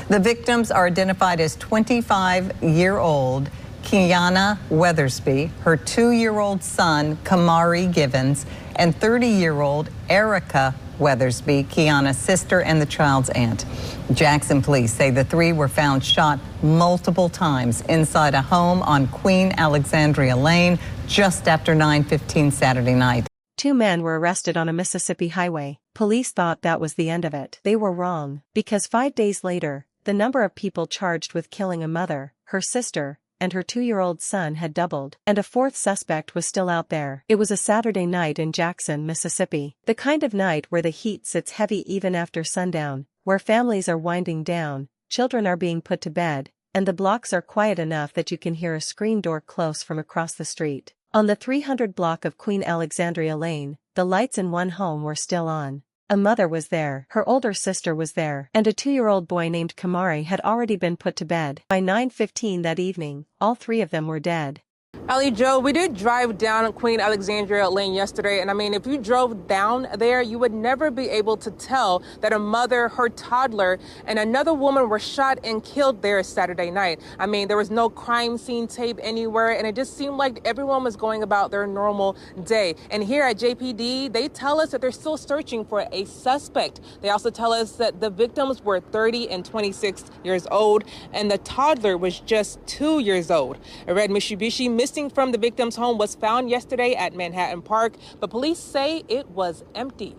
The victims are identified as 25-year-old Keyana Weathersby, her 2-year-old son, Camari Givens, and 30-year-old Erica Weathersby, Keyana's sister and the child's aunt. Jackson police say the three were found shot multiple times inside a home on Queen Alexandria Lane just after 9:15 Saturday night. 2 men were arrested on a Mississippi highway. Police thought that was the end of it. They were wrong, because 5 days later, the number of people charged with killing a mother, her sister, and her 2-year-old son had doubled, and a 4th suspect was still out there. It was a Saturday night in Jackson, Mississippi. The kind of night where the heat sits heavy even after sundown, where families are winding down, children are being put to bed, and the blocks are quiet enough that you can hear a screen door close from across the street. On the 300 block of Queen Alexandria Lane, the lights in one home were still on. A mother was there, her older sister was there, and a 2-year-old boy named Camari had already been put to bed. By 9:15 that evening, all 3 of them were dead. Allie Joe, we did drive down Queen Alexandria Lane yesterday, and I mean, if you drove down there, you would never be able to tell that a mother, her toddler, and another woman were shot and killed there Saturday night. I mean, there was no crime scene tape anywhere, and it just seemed like everyone was going about their normal day. And here at JPD, they tell us that they're still searching for a suspect. They also tell us that the victims were 30 and 26 years old, and the toddler was just 2 years old. A red Mitsubishi missing from the victim's home was found yesterday at Manhattan Park, but police say it was empty.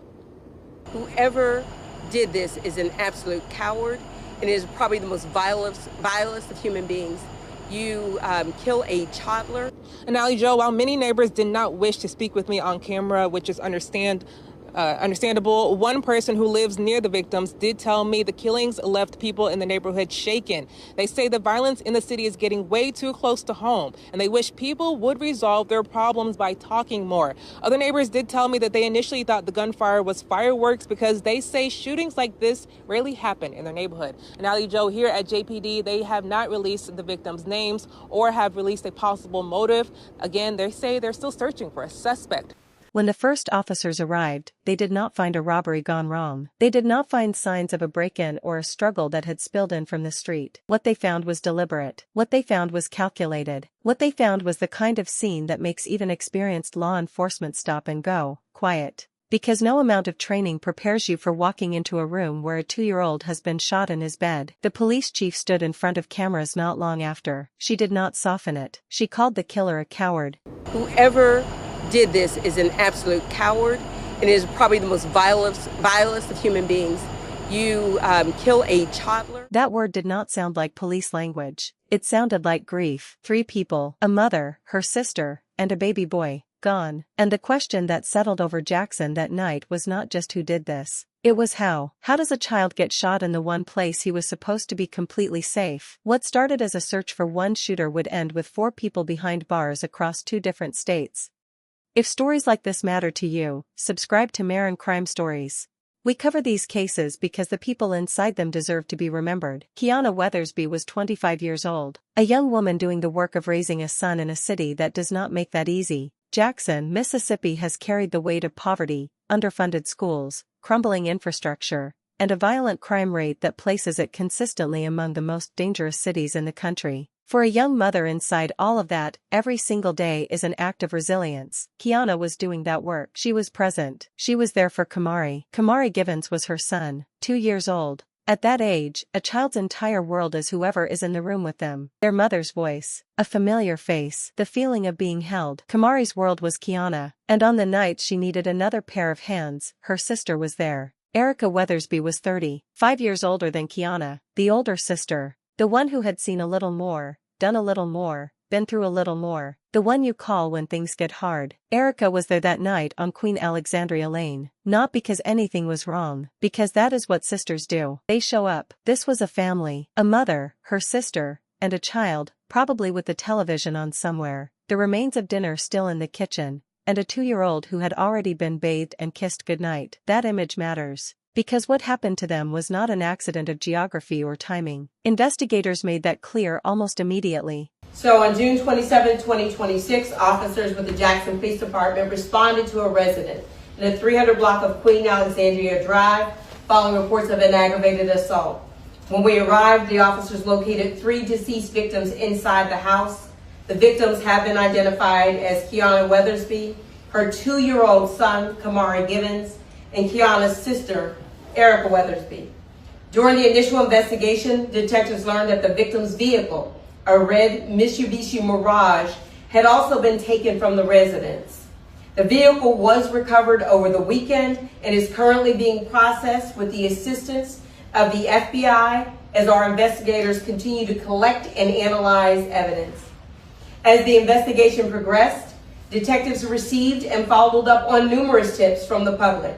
Whoever did this is an absolute coward and is probably the most vilest of human beings. You kill a toddler. And Allie Joe, while many neighbors did not wish to speak with me on camera, which is understandable, one person who lives near the victims did tell me the killings left people in the neighborhood shaken. They say the violence in the city is getting way too close to home, and they wish people would resolve their problems by talking more. Other neighbors did tell me that they initially thought the gunfire was fireworks because they say shootings like this rarely happen in their neighborhood. And Allie Joe, here at JPD, they have not released the victims' names or have released a possible motive. Again, they say they're still searching for a suspect. When the first officers arrived, they did not find a robbery gone wrong. They did not find signs of a break-in or a struggle that had spilled in from the street. What they found was deliberate. What they found was calculated. What they found was the kind of scene that makes even experienced law enforcement stop and go, quiet. Because no amount of training prepares you for walking into a room where a 2-year-old has been shot in his bed. The police chief stood in front of cameras not long after. She did not soften it. She called the killer a coward. Whoever did this is an absolute coward and is probably the most vilest of human beings. You kill a toddler. That word did not sound like police language. It sounded like grief. 3 people, a mother, her sister, and a baby boy, gone. And the question that settled over Jackson that night was not just who did this. It was how. How does a child get shot in the one place he was supposed to be completely safe? What started as a search for one shooter would end with 4 people behind bars across 2 different states. If stories like this matter to you, subscribe to Maren Crime Stories. We cover these cases because the people inside them deserve to be remembered. Keyana Weathersby was 25 years old, a young woman doing the work of raising a son in a city that does not make that easy. Jackson, Mississippi has carried the weight of poverty, underfunded schools, crumbling infrastructure, and a violent crime rate that places it consistently among the most dangerous cities in the country. For a young mother inside all of that, every single day is an act of resilience. Keyana was doing that work. She was present. She was there for Camari. Camari Givens was her son, 2 years old. At that age, a child's entire world is whoever is in the room with them. Their mother's voice, a familiar face, the feeling of being held. Camari's world was Keyana, and on the night she needed another pair of hands, her sister was there. Erica Weathersby was 5 years older than Keyana, the older sister. The one who had seen a little more, done a little more, been through a little more. The one you call when things get hard. Erica was there that night on Queen Alexandria Lane. Not because anything was wrong, because that is what sisters do. They show up. This was a family. A mother, her sister, and a child, probably with the television on somewhere. The remains of dinner still in the kitchen, and a 2-year-old who had already been bathed and kissed goodnight. That image matters. Because what happened to them was not an accident of geography or timing. Investigators made that clear almost immediately. So on June 27, 2026, officers with the Jackson Police Department responded to a resident in a 300 block of Queen Alexandria Drive following reports of an aggravated assault. When we arrived, the officers located 3 deceased victims inside the house. The victims have been identified as Keyana Weathersby, her 2-year-old son, Camari Givens, and Keyana's sister, Erica Weathersby. During the initial investigation, detectives learned that the victim's vehicle, a red Mitsubishi Mirage, had also been taken from the residence. The vehicle was recovered over the weekend and is currently being processed with the assistance of the FBI as our investigators continue to collect and analyze evidence. As the investigation progressed, detectives received and followed up on numerous tips from the public.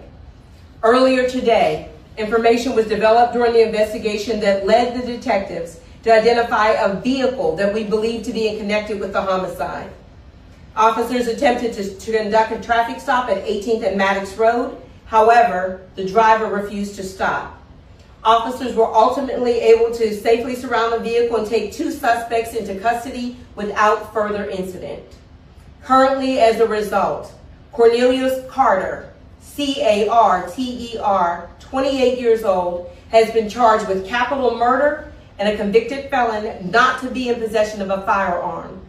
Earlier today, information was developed during the investigation that led the detectives to identify a vehicle that we believe to be connected with the homicide. Officers attempted to conduct a traffic stop at 18th and Maddox Road. However, the driver refused to stop. Officers were ultimately able to safely surround the vehicle and take 2 suspects into custody without further incident. Currently, as a result, Cornelius Carter, C-A-R-T-E-R, 28 years old, has been charged with capital murder and a convicted felon not to be in possession of a firearm.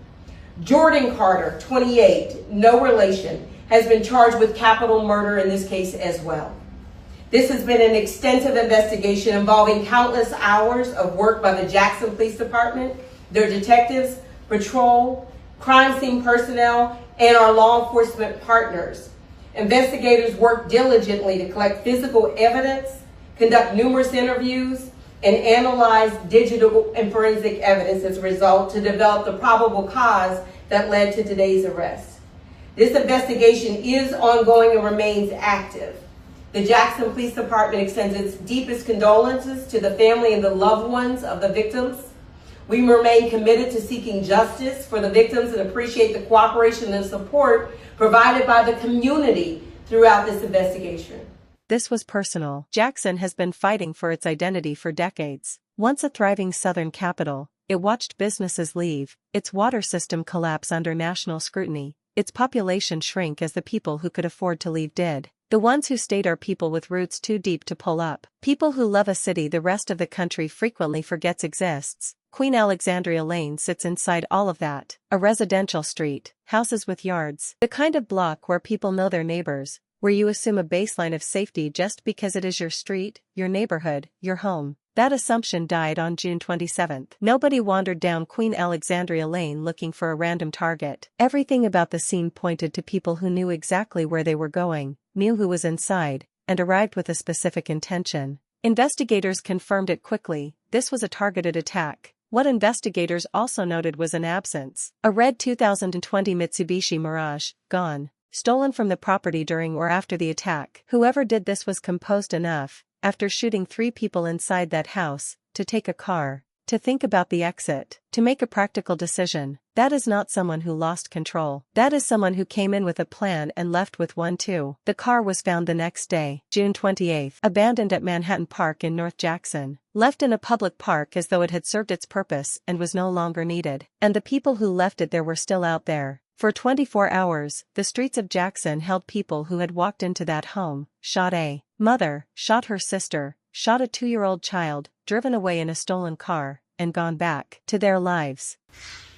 Jordan Carter, 28, no relation, has been charged with capital murder in this case as well. This has been an extensive investigation involving countless hours of work by the Jackson Police Department, their detectives, patrol, crime scene personnel, and our law enforcement partners. Investigators worked diligently to collect physical evidence, conduct numerous interviews, and analyze digital and forensic evidence as a result to develop the probable cause that led to today's arrest. This investigation is ongoing and remains active. The Jackson Police Department extends its deepest condolences to the family and the loved ones of the victims. We remain committed to seeking justice for the victims and appreciate the cooperation and support provided by the community throughout this investigation. This was personal. Jackson has been fighting for its identity for decades. Once a thriving southern capital, it watched businesses leave, its water system collapse under national scrutiny, its population shrink as the people who could afford to leave did. The ones who stayed are people with roots too deep to pull up. People who love a city the rest of the country frequently forgets exists. Queen Alexandria Lane sits inside all of that. A residential street, houses with yards. The kind of block where people know their neighbors, where you assume a baseline of safety just because it is your street, your neighborhood, your home. That assumption died on June 27th. Nobody wandered down Queen Alexandria Lane looking for a random target. Everything about the scene pointed to people who knew exactly where they were going, knew who was inside, and arrived with a specific intention. Investigators confirmed it quickly. This was a targeted attack. What investigators also noted was an absence. A red 2020 Mitsubishi Mirage, gone. Stolen from the property during or after the attack. Whoever did this was composed enough, after shooting 3 people inside that house, to take a car, to think about the exit, to make a practical decision. That is not someone who lost control. That is someone who came in with a plan and left with one too. The car was found the next day, June 28th, abandoned at Manhattan Park in North Jackson, left in a public park as though it had served its purpose and was no longer needed. And the people who left it there were still out there. For 24 hours, the streets of Jackson held people who had walked into that home, shot a mother, shot her sister, shot a 2-year-old child, driven away in a stolen car, and gone back to their lives.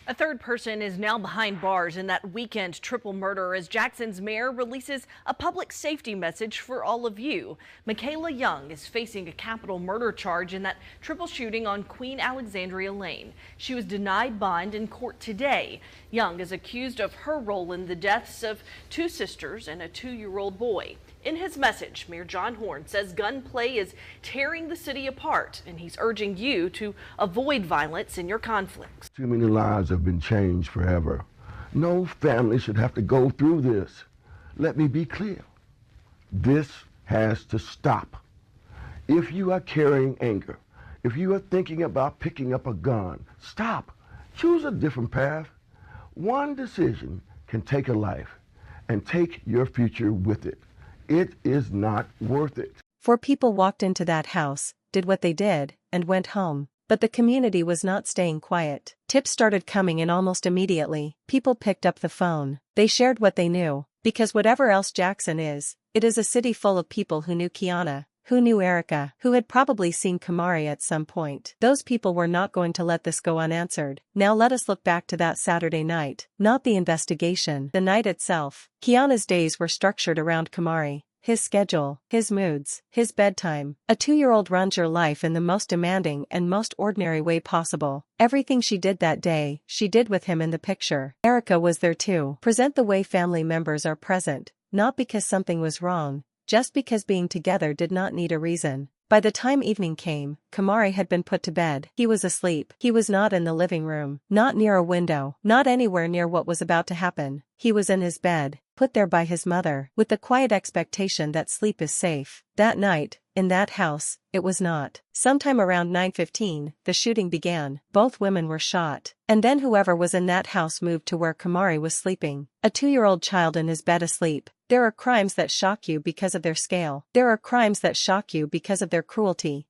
A third person is now behind bars in that weekend triple murder as Jackson's mayor releases a public safety message for all of you. Michaela Young is facing a capital murder charge in that triple shooting on Queen Alexandria Lane. She was denied bond in court today. Young is accused of her role in the deaths of 2 sisters and a 2-year-old boy. In his message, Mayor John Horn says gunplay is tearing the city apart, and he's urging you to avoid violence in your conflicts. Too many lives have been changed forever. No family should have to go through this. Let me be clear. This has to stop. If you are carrying anger, if you are thinking about picking up a gun, stop. Choose a different path. One decision can take a life and take your future with it. It is not worth it. 4 people walked into that house, did what they did, and went home. But the community was not staying quiet. Tips started coming in almost immediately. People picked up the phone. They shared what they knew. Because whatever else Jackson is, it is a city full of people who knew Keyana. Who knew Erica? Who had probably seen Camari at some point? Those people were not going to let this go unanswered. Now let us look back to that Saturday night. Not the investigation, the night itself. Keyana's days were structured around Camari. His schedule, his moods, his bedtime. A 2-year-old runs your life in the most demanding and most ordinary way possible. Everything she did that day, she did with him in the picture. Erica was there too. Present the way family members are present, not because something was wrong, just because being together did not need a reason. By the time evening came, Camari had been put to bed. He was asleep. He was not in the living room, not near a window, not anywhere near what was about to happen. He was in his bed, put there by his mother, with the quiet expectation that sleep is safe. That night, in that house, it was not. Sometime around 9:15, the shooting began. Both women were shot. And then whoever was in that house moved to where Camari was sleeping. A 2-year-old child in his bed asleep. There are crimes that shock you because of their scale. There are crimes that shock you because of their cruelty.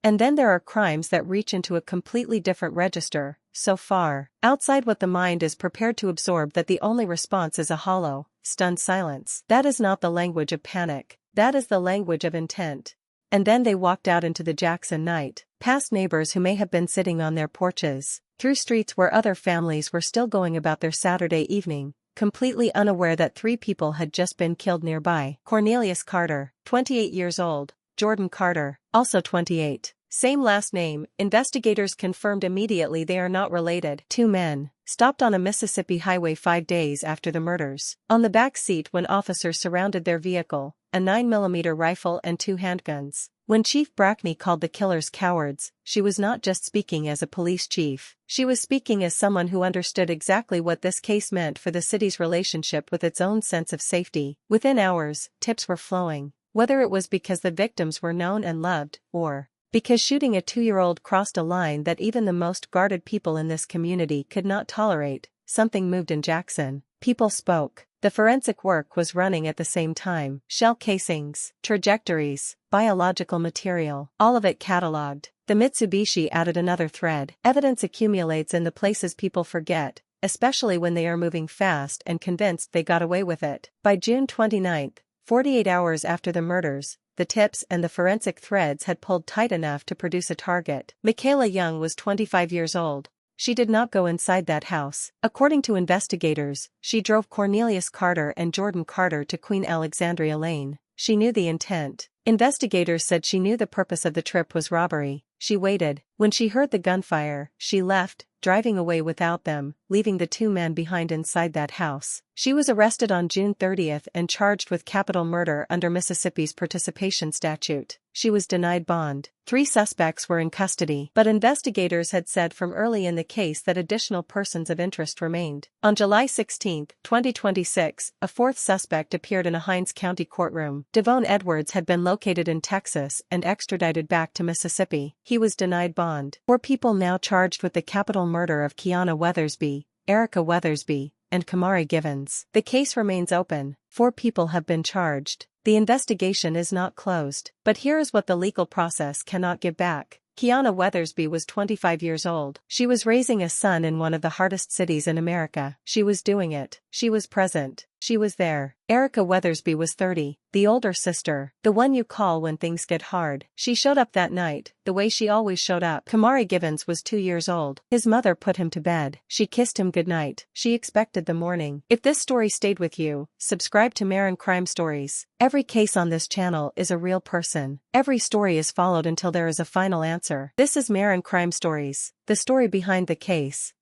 And then there are crimes that reach into a completely different register, so far outside what the mind is prepared to absorb that the only response is a hollow, stunned silence. That is not the language of panic. That is the language of intent. And then they walked out into the Jackson night, past neighbors who may have been sitting on their porches, through streets where other families were still going about their Saturday evening, completely unaware that 3 people had just been killed nearby. Cornelius Carter, 28 years old, Jordan Carter, also 28. Same last name. Investigators confirmed immediately they are not related. 2 men, stopped on a Mississippi highway 5 days after the murders. On the back seat when officers surrounded their vehicle, a 9mm rifle and 2 handguns. When Chief Brackney called the killers cowards, she was not just speaking as a police chief. She was speaking as someone who understood exactly what this case meant for the city's relationship with its own sense of safety. Within hours, tips were flowing. Whether it was because the victims were known and loved, or because shooting a 2-year-old crossed a line that even the most guarded people in this community could not tolerate, something moved in Jackson. People spoke. The forensic work was running at the same time. Shell casings, trajectories, biological material, all of it catalogued. The Mitsubishi added another thread. Evidence accumulates in the places people forget, especially when they are moving fast and convinced they got away with it. By June 29, 48 hours after the murders, the tips and the forensic threads had pulled tight enough to produce a target. Michaela Young was 25 years old. She did not go inside that house. According to investigators, she drove Cornelius Carter and Jordan Carter to Queen Alexandria Lane. She knew the intent. Investigators said she knew the purpose of the trip was robbery. She waited. When she heard the gunfire, she left, driving away without them, leaving the 2 men behind inside that house. She was arrested on June 30th and charged with capital murder under Mississippi's participation statute. She was denied bond. 3 suspects were in custody, but investigators had said from early in the case that additional persons of interest remained. On July 16, 2026, a 4th suspect appeared in a Hinds County courtroom. Devon Edwards had been located in Texas and extradited back to Mississippi. He was denied bond. 4 people now charged with the capital murder of Keyana Weathersby, Erica Weathersby, and Camari Givens. The case remains open. 4 people have been charged. The investigation is not closed. But here is what the legal process cannot give back. Keyana Weathersby was 25 years old. She was raising a son in one of the hardest cities in America. She was doing it. She was present. She was there. Erica Weathersby was 30, the older sister, the one you call when things get hard. She showed up that night, the way she always showed up. Camari Givens was 2 years old. His mother put him to bed. She kissed him goodnight. She expected the morning. If this story stayed with you, subscribe to Maren Crime Stories. Every case on this channel is a real person. Every story is followed until there is a final answer. This is Maren Crime Stories, the story behind the case.